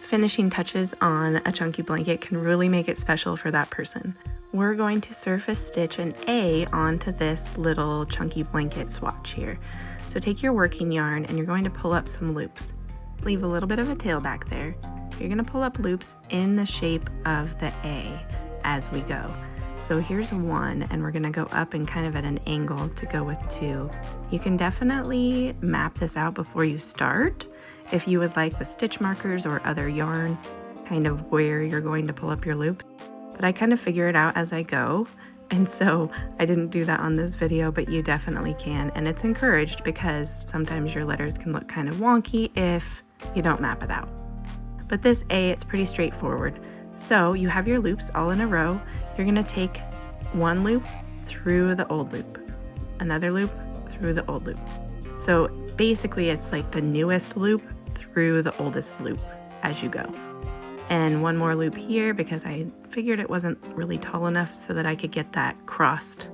Finishing touches on a chunky blanket can really make it special for that person. We're going to surface stitch an A onto this little chunky blanket swatch here. So take your working yarn and you're going to pull up some loops. Leave a little bit of a tail back there. You're going to pull up loops in the shape of the A as we go. So here's one, and we're going to go up and kind of at an angle to go with two. You can definitely map this out before you start if you would like, with stitch markers or other yarn, kind of where you're going to pull up your loops. But I kind of figure it out as I go, and so I didn't do that on this video, but you definitely can, and it's encouraged because sometimes your letters can look kind of wonky if you don't map it out. But this A, it's pretty straightforward. So you have your loops all in a row. You're going to take one loop through the old loop, another loop through the old loop. So basically it's like the newest loop through the oldest loop as you go. And one more loop here because I figured it wasn't really tall enough so that I could get that crossed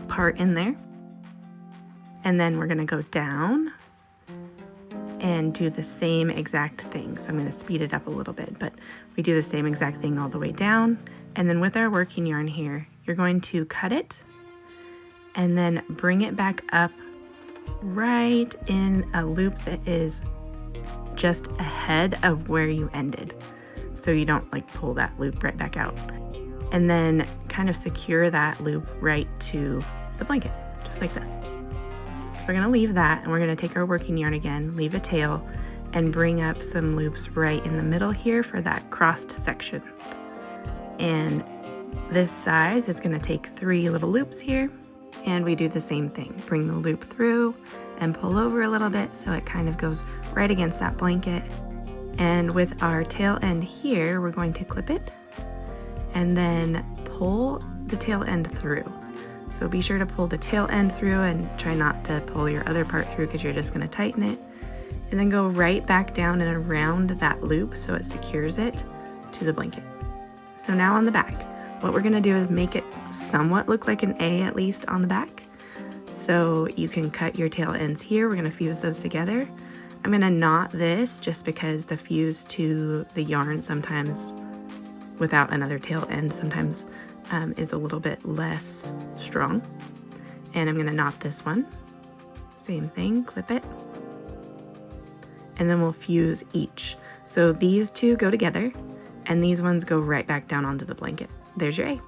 part in there. And then we're going to go down and do the same exact thing. So I'm going to speed it up a little bit, but we do the same exact thing all the way down. And then with our working yarn here, you're going to cut it and then bring it back up right in a loop that is just ahead of where you ended. So you don't like pull that loop right back out. And then kind of secure that loop right to the blanket, just like this. So we're going to leave that, and we're going to take our working yarn again, leave a tail, and bring up some loops right in the middle here for that crossed section. And this size is going to take 3 little loops here, and we do the same thing. Bring the loop through and pull over a little bit so it kind of goes right against that blanket. And with our tail end here, we're going to clip it and then pull the tail end through. So be sure to pull the tail end through and try not to pull your other part through because you're just going to tighten it. And then go right back down and around that loop so it secures it to the blanket. So now on the back, what we're going to do is make it somewhat look like an A at least on the back. So you can cut your tail ends here. We're going to fuse those together. I'm going to knot this just because the fuse to the yarn sometimes without another tail end sometimes is a little bit less strong. And I'm going to knot this one. Same thing, clip it. And then we'll fuse each. So these two go together and these ones go right back down onto the blanket. There's your A.